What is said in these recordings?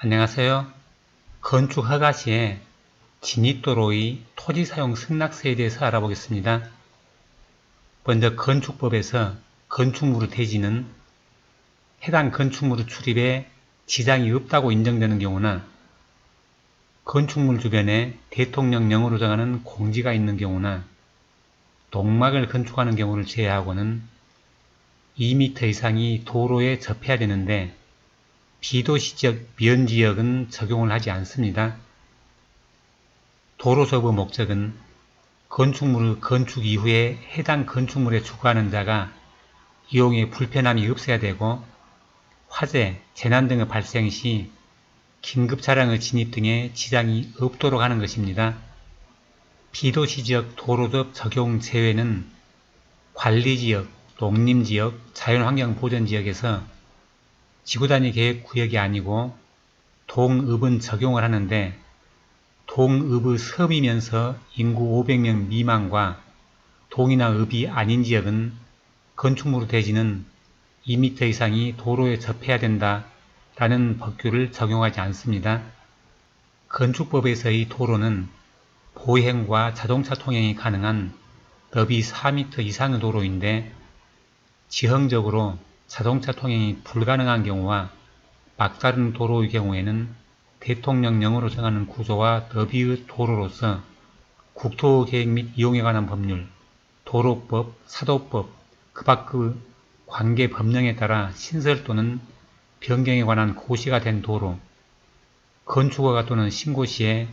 안녕하세요. 건축 허가 시에 진입도로의 토지 사용 승낙서에 대해서 알아보겠습니다. 먼저 건축법에서 건축물의 대지는 해당 건축물의 출입에 지장이 없다고 인정되는 경우나 건축물 주변에 대통령령으로 정하는 공지가 있는 경우나 동막을 건축하는 경우를 제외하고는 2m 이상이 도로에 접해야 되는데 비도시적 면지역은 적용을 하지 않습니다. 도로섭의 목적은 건축물의 건축 이후에 해당 건축물에 주거하는 자가 이용에 불편함이 없어야 되고 화재, 재난 등의 발생 시 긴급 차량의 진입 등에 지장이 없도록 하는 것입니다. 비도시적 도로섭 적용 제외는 관리지역, 농림지역, 자연환경보전지역에서 지구단위 계획 구역이 아니고 동읍은 적용을 하는데 동읍의 섬이면서 인구 500명 미만과 동이나 읍이 아닌 지역은 건축물의 대지는 2m 이상이 도로에 접해야 된다 라는 법규를 적용하지 않습니다. 건축법에서의 도로는 보행과 자동차 통행이 가능한 너비 4m 이상의 도로인데 지형적으로 자동차 통행이 불가능한 경우와 막다른 도로의 경우에는 대통령령으로 정하는 구조와 너비의 도로로서 국토계획 및 이용에 관한 법률, 도로법, 사도법, 그 밖의 관계 법령에 따라 신설 또는 변경에 관한 고시가 된 도로, 건축허가 또는 신고시에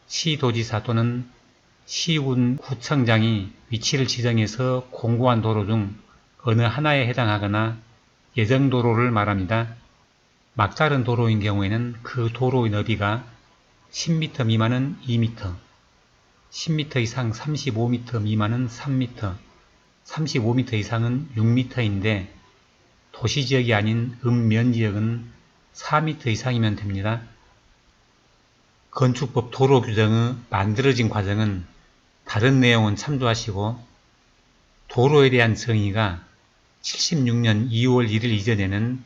시도지사 또는 시군구청장이 위치를 지정해서 공고한 도로 중 어느 하나에 해당하거나 예정도로를 말합니다. 막다른 도로인 경우에는 그 도로의 너비가 10m 미만은 2m, 10m 이상 35m 미만은 3m, 35m 이상은 6m인데 도시지역이 아닌 읍면지역은 4m 이상이면 됩니다. 건축법 도로 규정의 만들어진 과정은 다른 내용은 참조하시고 도로에 대한 정의가 76년 2월 1일 이전에는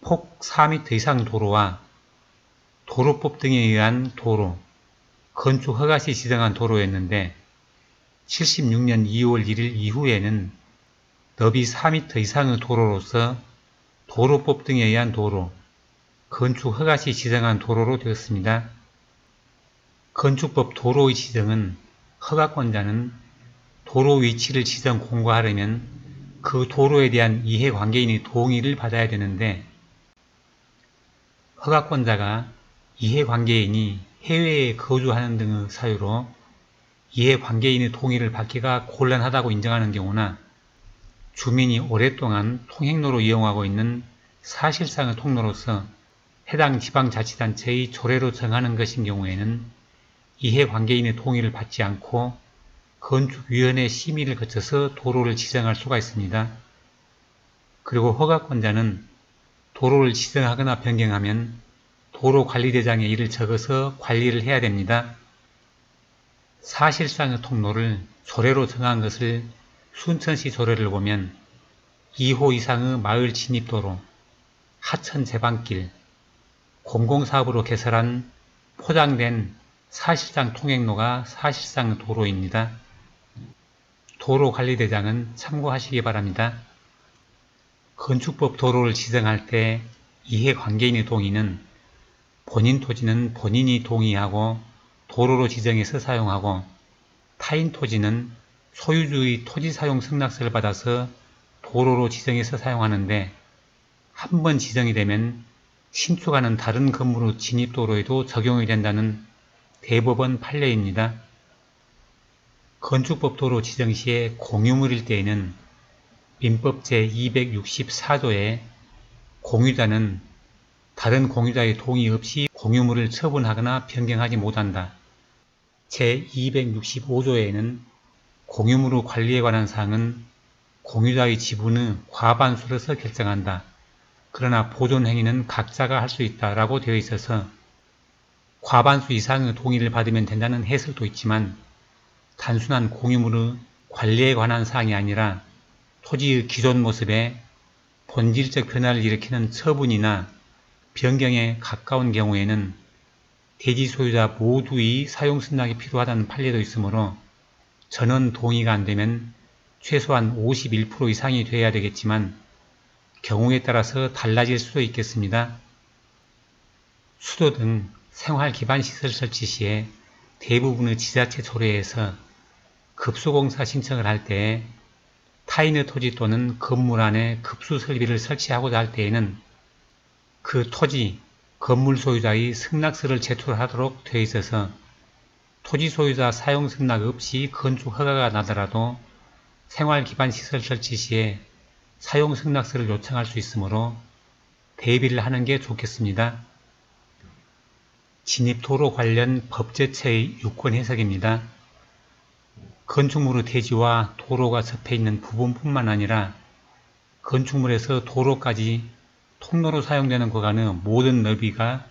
폭 4m 이상 도로와 도로법 등에 의한 도로, 건축 허가시 지정한 도로였는데 76년 2월 1일 이후에는 너비 4m 이상의 도로로서 도로법 등에 의한 도로, 건축 허가시 지정한 도로로 되었습니다. 건축법 도로의 지정은 허가권자는 도로 위치를 지정 공고하려면 그 도로에 대한 이해관계인의 동의를 받아야 되는데 허가권자가 이해관계인이 해외에 거주하는 등의 사유로 이해관계인의 동의를 받기가 곤란하다고 인정하는 경우나 주민이 오랫동안 통행로로 이용하고 있는 사실상의 통로로서 해당 지방자치단체의 조례로 정하는 것인 경우에는 이해관계인의 동의를 받지 않고 건축위원회 심의를 거쳐서 도로를 지정할 수가 있습니다. 그리고 허가권자는 도로를 지정하거나 변경하면 도로관리대장에 이를 적어서 관리를 해야 됩니다. 사실상의 통로를 조례로 정한 것을 순천시 조례를 보면 2호 이상의 마을 진입도로, 하천 제방길, 공공사업으로 개설한 포장된 사실상 통행로가 사실상 도로입니다. 도로관리대장은 참고하시기 바랍니다. 건축법 도로를 지정할 때 이해관계인의 동의는 본인 토지는 본인이 동의하고 도로로 지정해서 사용하고 타인 토지는 소유주의 토지사용 승낙서를 받아서 도로로 지정해서 사용하는데 한 번 지정이 되면 신축하는 다른 건물의 진입도로에도 적용이 된다는 대법원 판례입니다. 건축법 도로 지정 시에 공유물일 때에는 민법 제264조에 공유자는 다른 공유자의 동의 없이 공유물을 처분하거나 변경하지 못한다. 제265조에는 공유물의 관리에 관한 사항은 공유자의 지분의 과반수로서 결정한다. 그러나 보존 행위는 각자가 할 수 있다라고 되어 있어서 과반수 이상의 동의를 받으면 된다는 해석도 있지만 단순한 공유물의 관리에 관한 사항이 아니라 토지의 기존 모습에 본질적 변화를 일으키는 처분이나 변경에 가까운 경우에는 대지 소유자 모두의 사용 승낙이 필요하다는 판례도 있으므로 전원 동의가 안되면 최소한 51% 이상이 돼야 되겠지만 경우에 따라서 달라질 수도 있겠습니다. 수도 등 생활기반시설 설치 시에 대부분의 지자체 조례에서 급수공사 신청을 할 때 타인의 토지 또는 건물 안에 급수 설비를 설치하고자 할 때에는 그 토지, 건물 소유자의 승낙서를 제출하도록 되어 있어서 토지 소유자 사용 승낙 없이 건축 허가가 나더라도 생활기반시설 설치 시에 사용 승낙서를 요청할 수 있으므로 대비를 하는 게 좋겠습니다. 진입도로 관련 법제처의 유권 해석입니다. 건축물의 대지와 도로가 접해 있는 부분뿐만 아니라 건축물에서 도로까지 통로로 사용되는 구간의 모든 너비가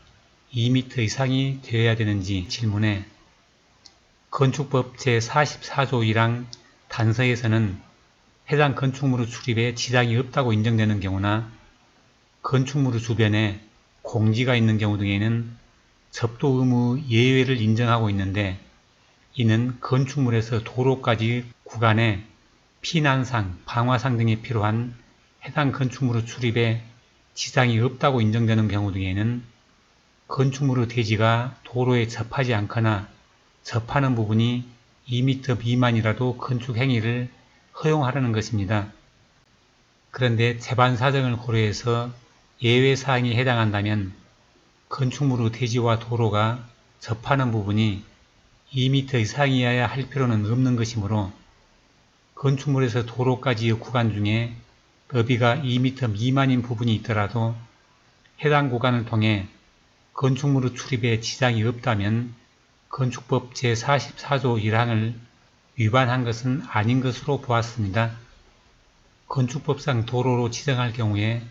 2m 이상이 되어야 되는지 질문에 건축법 제44조 1항 단서에서는 해당 건축물의 출입에 지장이 없다고 인정되는 경우나 건축물의 주변에 공지가 있는 경우 등에는 접도 의무 예외를 인정하고 있는데 이는 건축물에서 도로까지 구간에 피난상, 방화상 등이 필요한 해당 건축물의 출입에 지장이 없다고 인정되는 경우 등에는 건축물의 대지가 도로에 접하지 않거나 접하는 부분이 2m 미만이라도 건축 행위를 허용하라는 것입니다. 그런데 재반 사정을 고려해서 예외사항에 해당한다면 건축물의 대지와 도로가 접하는 부분이 2m 이상이어야 할 필요는 없는 것이므로 건축물에서 도로까지의 구간 중에 너비가 2m 미만인 부분이 있더라도 해당 구간을 통해 건축물의 출입에 지장이 없다면 건축법 제44조 1항을 위반한 것은 아닌 것으로 보았습니다. 건축법상 도로로 지정할 경우에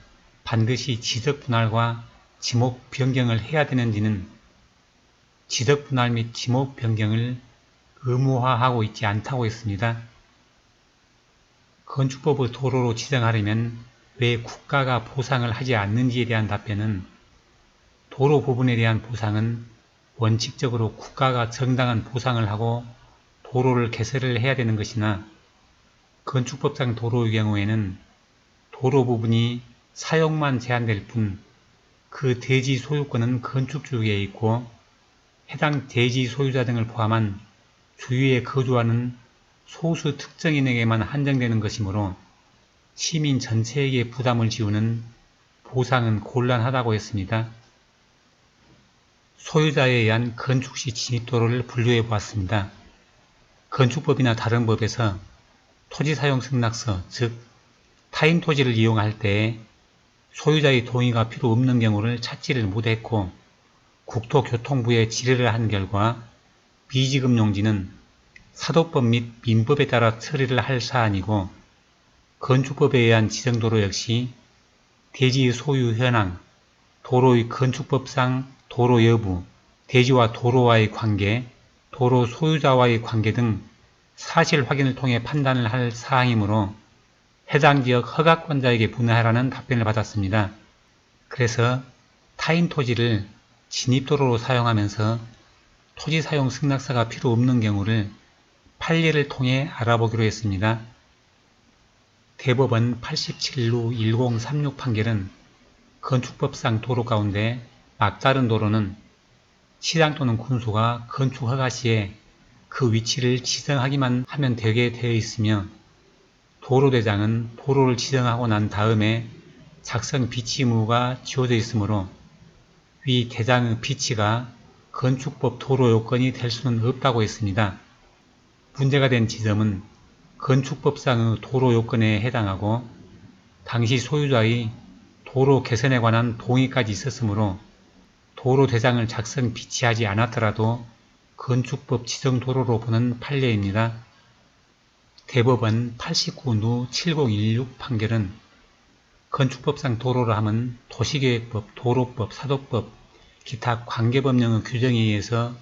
반드시 지적 분할과 지목 변경을 해야 되는지는 지적 분할 및 지목 변경을 의무화하고 있지 않다고 했습니다. 건축법의 도로로 지정하려면 왜 국가가 보상을 하지 않는지에 대한 답변은 도로 부분에 대한 보상은 원칙적으로 국가가 정당한 보상을 하고 도로를 개설을 해야 되는 것이나 건축법상 도로의 경우에는 도로 부분이 사용만 제한될 뿐 그 대지 소유권은 건축주에게 있고 해당 대지 소유자 등을 포함한 주위에 거주하는 소수 특정인에게만 한정되는 것이므로 시민 전체에게 부담을 지우는 보상은 곤란하다고 했습니다. 소유자에 의한 건축시 진입도로를 분류해 보았습니다. 건축법이나 다른 법에서 토지사용 승낙서, 즉 타인 토지를 이용할 때 소유자의 동의가 필요 없는 경우를 찾지를 못했고 국토교통부에 질의를 한 결과 비지급 용지는 사도법 및 민법에 따라 처리를 할 사안이고 건축법에 의한 지정도로 역시 대지의 소유 현황, 도로의 건축법상 도로 여부, 대지와 도로와의 관계, 도로 소유자와의 관계 등 사실 확인을 통해 판단을 할 사항이므로 해당 지역 허가권자에게 분할하라는 답변을 받았습니다. 그래서 타인 토지를 진입도로로 사용하면서 토지사용 승낙서가 필요 없는 경우를 판례를 통해 알아보기로 했습니다. 대법원 87루 1036 판결은 건축법상 도로 가운데 막다른 도로는 시장 또는 군수가 건축 허가 시에 그 위치를 지정하기만 하면 되게 되어 있으며 도로대장은 도로를 지정하고 난 다음에 작성 비치 의무가 지어져 있으므로 위 대장의 비치가 건축법 도로 요건이 될 수는 없다고 했습니다. 문제가 된 지점은 건축법상의 도로 요건에 해당하고 당시 소유자의 도로 개선에 관한 동의까지 있었으므로 도로 대장을 작성 비치하지 않았더라도 건축법 지정 도로로 보는 판례입니다. 대법원 89누 7016 판결은 건축법상 도로라 함은 도시계획법, 도로법, 사도법, 기타 관계법령의 규정에 의해서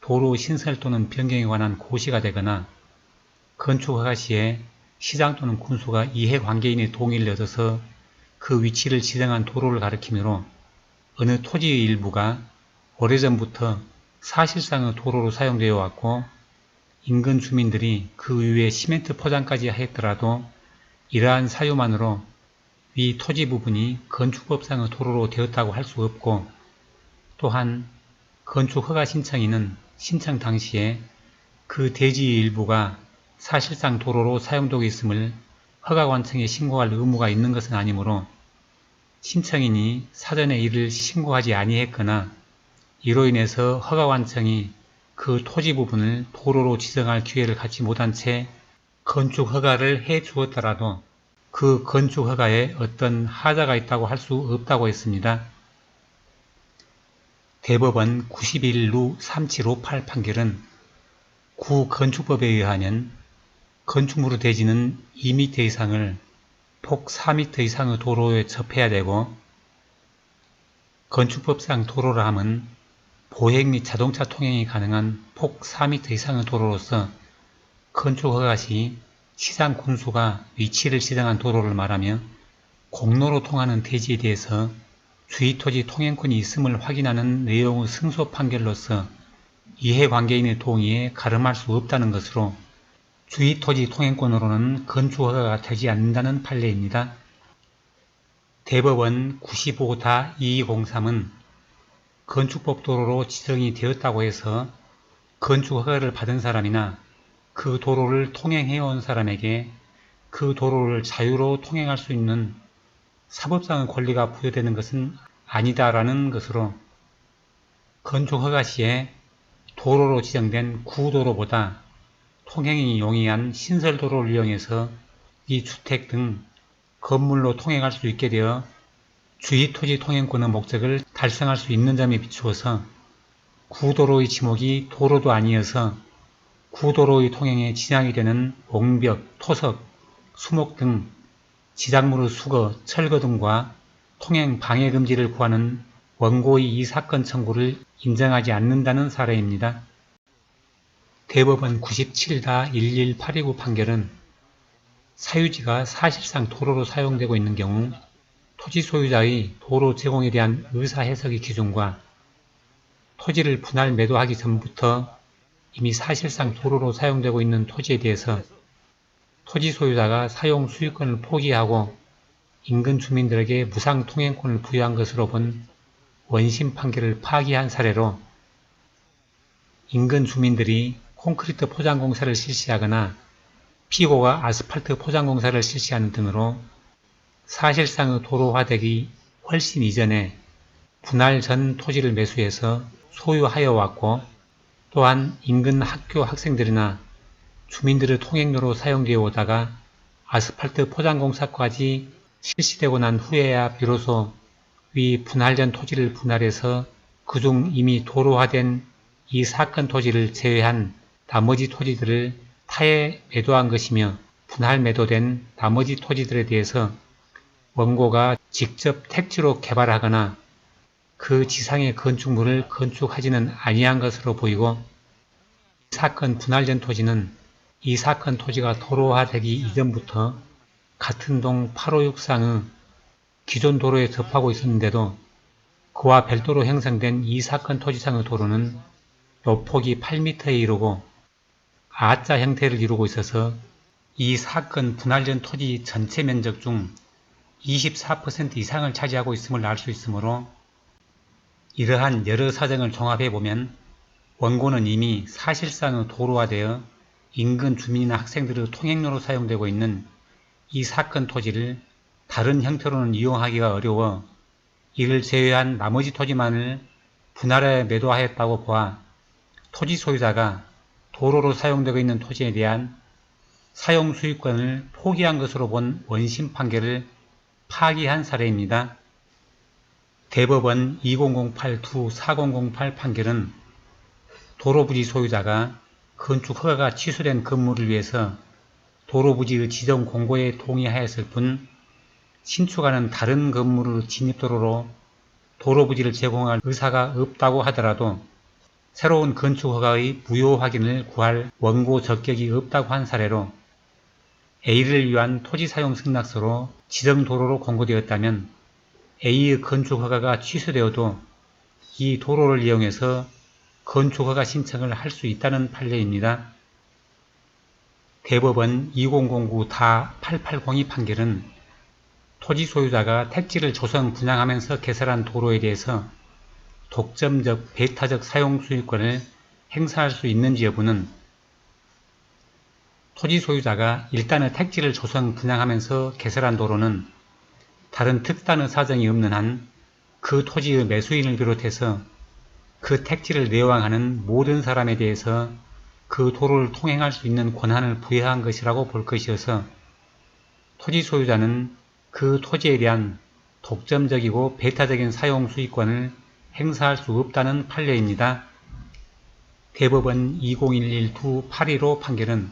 도로 신설 또는 변경에 관한 고시가 되거나 건축허가 시에 시장 또는 군수가 이해관계인의 동의를 얻어서 그 위치를 지정한 도로를 가리키므로 어느 토지의 일부가 오래전부터 사실상의 도로로 사용되어 왔고 인근 주민들이 그 위에 시멘트 포장까지 했더라도 이러한 사유만으로 위 토지 부분이 건축법상의 도로로 되었다고 할 수 없고, 또한 건축허가 신청인은 신청 당시에 그 대지의 일부가 사실상 도로로 사용되고 있음을 허가관청에 신고할 의무가 있는 것은 아니므로 신청인이 사전에 이를 신고하지 아니했거나 이로 인해서 허가관청이 그 토지 부분을 도로로 지정할 기회를 갖지 못한 채 건축허가를 해 주었더라도 그 건축허가에 어떤 하자가 있다고 할 수 없다고 했습니다. 대법원 91루 3758 판결은 구건축법에 의하면 건축물의 대지는 2m 이상을 폭 4m 이상의 도로에 접해야 되고, 건축법상 도로라 함은 보행 및 자동차 통행이 가능한 폭 4m 이상의 도로로서 건축허가 시 시장 군수가 위치를 지정한 도로를 말하며, 공로로 통하는 대지에 대해서 주의토지 통행권이 있음을 확인하는 내용의 승소 판결로서 이해관계인의 동의에 가름할 수 없다는 것으로 주의토지 통행권으로는 건축허가가 되지 않는다는 판례입니다. 대법원 95-2203은 건축법 도로로 지정이 되었다고 해서 건축허가를 받은 사람이나 그 도로를 통행해온 사람에게 그 도로를 자유로 통행할 수 있는 사법상의 권리가 부여되는 것은 아니다라는 것으로, 건축허가 시에 도로로 지정된 구도로보다 통행이 용이한 신설도로를 이용해서 이 주택 등 건물로 통행할 수 있게 되어 주의토지 통행권의 목적을 달성할 수 있는 점에 비추어서 구도로의 지목이 도로도 아니어서 구도로의 통행에 지장이 되는 옹벽, 토석, 수목 등 지작물의 수거, 철거 등과 통행 방해 금지를 구하는 원고의 이 사건 청구를 인정하지 않는다는 사례입니다. 대법원 97-11829 판결은 사유지가 사실상 도로로 사용되고 있는 경우 토지 소유자의 도로 제공에 대한 의사해석의 기준과 토지를 분할 매도하기 전부터 이미 사실상 도로로 사용되고 있는 토지에 대해서 토지 소유자가 사용 수익권을 포기하고 인근 주민들에게 무상 통행권을 부여한 것으로 본 원심 판결을 파기한 사례로, 인근 주민들이 콘크리트 포장 공사를 실시하거나 피고가 아스팔트 포장 공사를 실시하는 등으로 사실상의 도로화되기 훨씬 이전에 분할 전 토지를 매수해서 소유하여 왔고, 또한 인근 학교 학생들이나 주민들의 통행로로 사용되어 오다가 아스팔트 포장 공사까지 실시되고 난 후에야 비로소 위 분할된 토지를 분할해서 그중 이미 도로화된 이 사건 토지를 제외한 나머지 토지들을 타에 매도한 것이며, 분할 매도된 나머지 토지들에 대해서 원고가 직접 택지로 개발하거나 그 지상의 건축물을 건축하지는 아니한 것으로 보이고, 사건 분할된 토지는 이 사건 토지가 도로화되기 이전부터 같은 동 856상의 기존 도로에 접하고 있었는데도 그와 별도로 형성된 이 사건 토지상의 도로는 노폭이 8m에 이르고 A자 형태를 이루고 있어서 이 사건 분할된 토지 전체 면적 중 24% 이상을 차지하고 있음을 알 수 있으므로, 이러한 여러 사정을 종합해보면 원고는 이미 사실상의 도로화되어 인근 주민이나 학생들의 통행로로 사용되고 있는 이 사건 토지를 다른 형태로는 이용하기가 어려워 이를 제외한 나머지 토지만을 분할해 매도하였다고 보아 토지 소유자가 도로로 사용되고 있는 토지에 대한 사용 수익권을 포기한 것으로 본 원심 판결을 파기한 사례입니다. 대법원 2008-4008 판결은 도로부지 소유자가 건축허가가 취소된 건물을 위해서 도로부지의 지정 공고에 동의하였을 뿐 신축하는 다른 건물의 진입도로로 도로부지를 제공할 의사가 없다고 하더라도 새로운 건축허가의 무효 확인을 구할 원고 적격이 없다고 한 사례로, A를 위한 토지사용 승낙서로 지정도로로 공고되었다면 A의 건축 허가가 취소되어도 이 도로를 이용해서 건축 허가 신청을 할 수 있다는 판례입니다. 대법원 2009-880의 판결은 토지 소유자가 택지를 조성 분양하면서 개설한 도로에 대해서 독점적, 배타적 사용 소유권을 행사할 수 있는지 여부는 토지 소유자가 일단의 택지를 조성 분양하면서 개설한 도로는 다른 특단의 사정이 없는 한 그 토지의 매수인을 비롯해서 그 택지를 내왕하는 모든 사람에 대해서 그 도로를 통행할 수 있는 권한을 부여한 것이라고 볼 것이어서 토지 소유자는 그 토지에 대한 독점적이고 배타적인 사용 수익권을 행사할 수 없다는 판례입니다. 대법원 2011-815 판결은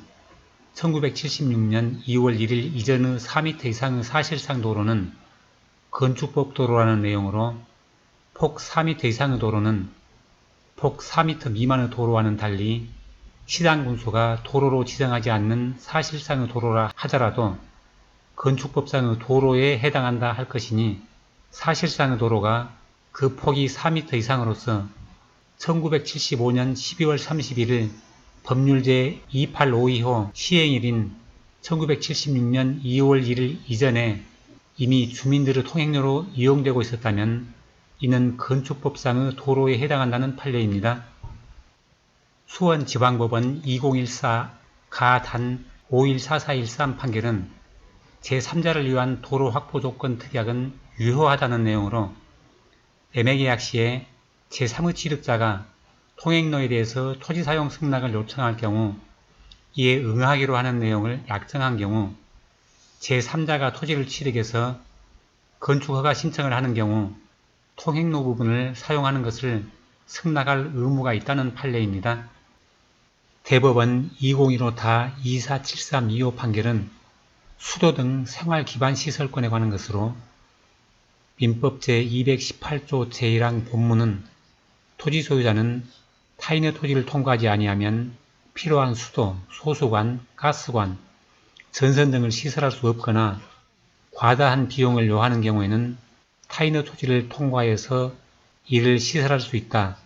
1976년 2월 1일 이전의 4m 이상의 사실상 도로는 건축법 도로라는 내용으로 폭 4m 이상의 도로는 폭 4m 미만의 도로와는 달리 시장 군소가 도로로 지정하지 않는 사실상의 도로라 하더라도 건축법상의 도로에 해당한다 할 것이니 사실상의 도로가 그 폭이 4m 이상으로서 1975년 12월 31일 법률 제2852호 시행일인 1976년 2월 1일 이전에 이미 주민들의 통행로로 이용되고 있었다면 이는 건축법상의 도로에 해당한다는 판례입니다. 수원지방법원 2014 가단 514413 판결은 제3자를 위한 도로 확보 조건 특약은 유효하다는 내용으로 매매계약 시에 제3의 취득자가 통행로에 대해서 토지 사용 승낙을 요청할 경우 이에 응하기로 하는 내용을 약정한 경우 제3자가 토지를 취득해서 건축허가 신청을 하는 경우 통행로 부분을 사용하는 것을 승낙할 의무가 있다는 판례입니다. 대법원 2015-247325 판결은 수도 등 생활기반시설권에 관한 것으로 민법 제218조 제1항 본문은 토지 소유자는 타인의 토지를 통과하지 아니하면 필요한 수도, 소수관, 가스관, 전선 등을 시설할 수 없거나 과다한 비용을 요하는 경우에는 타인의 토지를 통과해서 이를 시설할 수 있다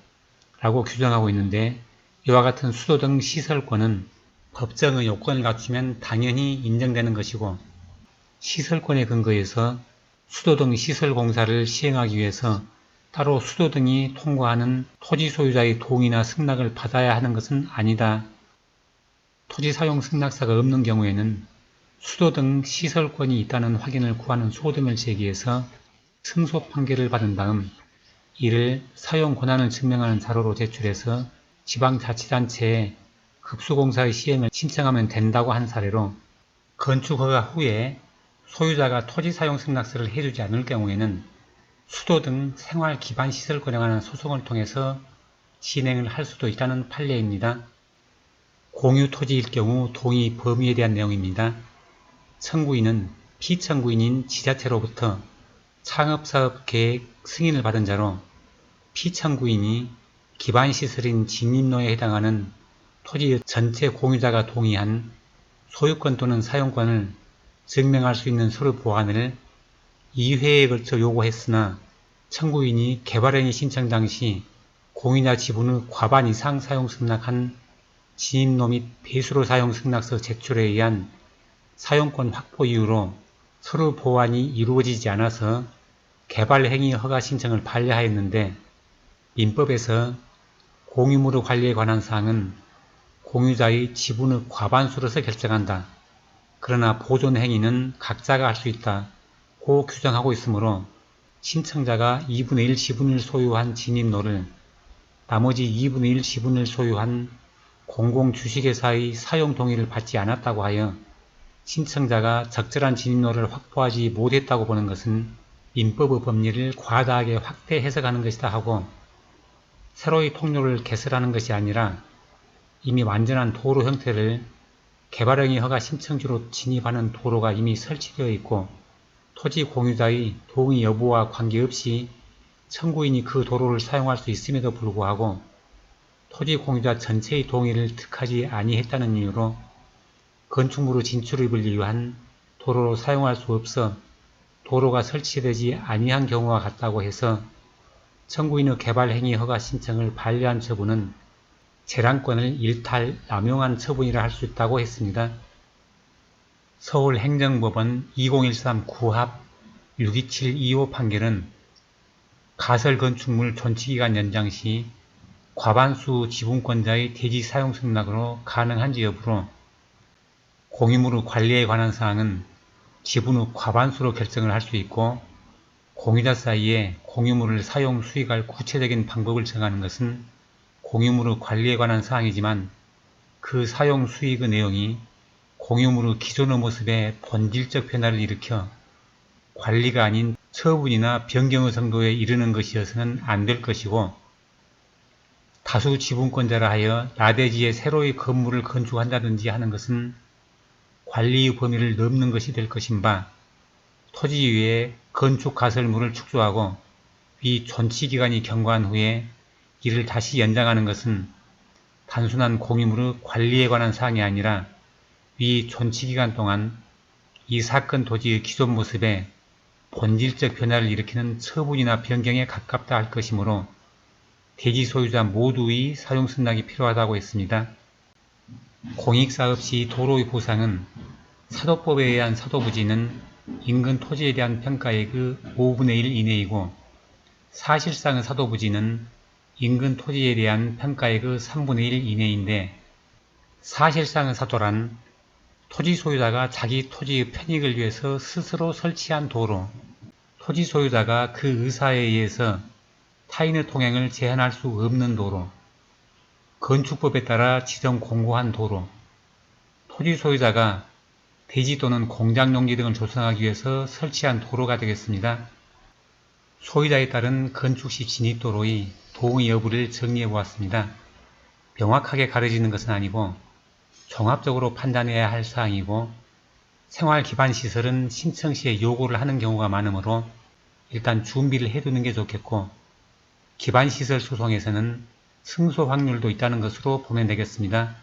라고 규정하고 있는데 이와 같은 수도 등 시설권은 법정의 요건을 갖추면 당연히 인정되는 것이고 시설권에 근거해서 수도 등 시설 공사를 시행하기 위해서 따로 수도 등이 통과하는 토지 소유자의 동의나 승낙을 받아야 하는 것은 아니다. 토지 사용 승낙사가 없는 경우에는 수도 등 시설권이 있다는 확인을 구하는 소등을 제기해서 승소 판결을 받은 다음 이를 사용 권한을 증명하는 자료로 제출해서 지방자치단체에 급수공사의 시행을 신청하면 된다고 한 사례로 건축허가 후에 소유자가 토지 사용 승낙서를 해주지 않을 경우에는 수도 등 생활기반시설권에 관한 소송을 통해서 진행을 할 수도 있다는 판례입니다. 공유토지일 경우 동의 범위에 대한 내용입니다. 청구인은 피청구인인 지자체로부터 창업사업 계획 승인을 받은 자로 피청구인이 기반시설인 진입로에 해당하는 토지 전체 공유자가 동의한 소유권 또는 사용권을 증명할 수 있는 서류 보완을 2회에 걸쳐 요구했으나 청구인이 개발행위 신청 당시 공유자 지분의 과반 이상 사용 승낙한 진입로 및 배수로 사용 승낙서 제출에 의한 사용권 확보 이유로 서류 보완이 이루어지지 않아서 개발행위 허가 신청을 반려하였는데 민법에서 공유물의 관리에 관한 사항은 공유자의 지분의 과반수로서 결정한다. 그러나 보존 행위는 각자가 할 수 있다. 고 규정하고 있으므로 신청자가 2분의 1 지분을 소유한 진입로를 나머지 2분의 1 지분을 소유한 공공주식회사의 사용 동의를 받지 않았다고 하여 신청자가 적절한 진입로를 확보하지 못했다고 보는 것은 민법의 법리를 과다하게 확대 해석하는 것이다 하고 새로이 통로를 개설하는 것이 아니라 이미 완전한 도로 형태를 개발행위 허가 신청지로 진입하는 도로가 이미 설치되어 있고 토지 공유자의 동의 여부와 관계없이 청구인이 그 도로를 사용할 수 있음에도 불구하고 토지 공유자 전체의 동의를 득하지 아니했다는 이유로 건축물의 진출입을 이유한 도로로 사용할 수 없어 도로가 설치되지 아니한 경우와 같다고 해서 청구인의 개발행위 허가 신청을 반려한 처분은 재량권을 일탈, 남용한 처분이라 할 수 있다고 했습니다. 서울행정법원 2013 구합 62725 판결은 가설 건축물 존치기간 연장 시 과반수 지분권자의 대지 사용 승낙으로 가능한지 여부로 공유물의 관리에 관한 사항은 지분의 과반수로 결정을 할 수 있고 공유자 사이에 공유물을 사용 수익할 구체적인 방법을 정하는 것은 공유물의 관리에 관한 사항이지만 그 사용 수익의 내용이 공유물의 기존의 모습에 본질적 변화를 일으켜 관리가 아닌 처분이나 변경의 정도에 이르는 것이어서는 안 될 것이고 다수 지분권자라 하여 나대지에 새로이 건물을 건축한다든지 하는 것은 관리의 범위를 넘는 것이 될 것인 바 토지 위에 건축 가설물을 축소하고 위 존치기간이 경과한 후에 이를 다시 연장하는 것은 단순한 공유물의 관리에 관한 사항이 아니라 위 존치기간 동안 이 사건 토지의 기존 모습에 본질적 변화를 일으키는 처분이나 변경에 가깝다 할 것이므로 대지 소유자 모두의 사용 승낙이 필요하다고 했습니다. 공익사업 시 도로의 보상은 사도법에 의한 사도부지는 인근 토지에 대한 평가액의 5분의 1 이내이고 사실상의 사도부지는 인근 토지에 대한 평가액의 3분의 1 이내인데 사실상의 사도란 토지 소유자가 자기 토지의 편익을 위해서 스스로 설치한 도로, 토지 소유자가 그 의사에 의해서 타인의 통행을 제한할 수 없는 도로, 건축법에 따라 지정 공고한 도로, 토지 소유자가 대지 또는 공장용지 등을 조성하기 위해서 설치한 도로가 되겠습니다. 소유자에 따른 건축시 진입도로의 동의 여부를 정리해 보았습니다. 명확하게 가려지는 것은 아니고 종합적으로 판단해야 할 사항이고 생활기반시설은 신청 시에 요구를 하는 경우가 많으므로 일단 준비를 해두는 게 좋겠고 기반시설 소송에서는 승소 확률도 있다는 것으로 보면 되겠습니다.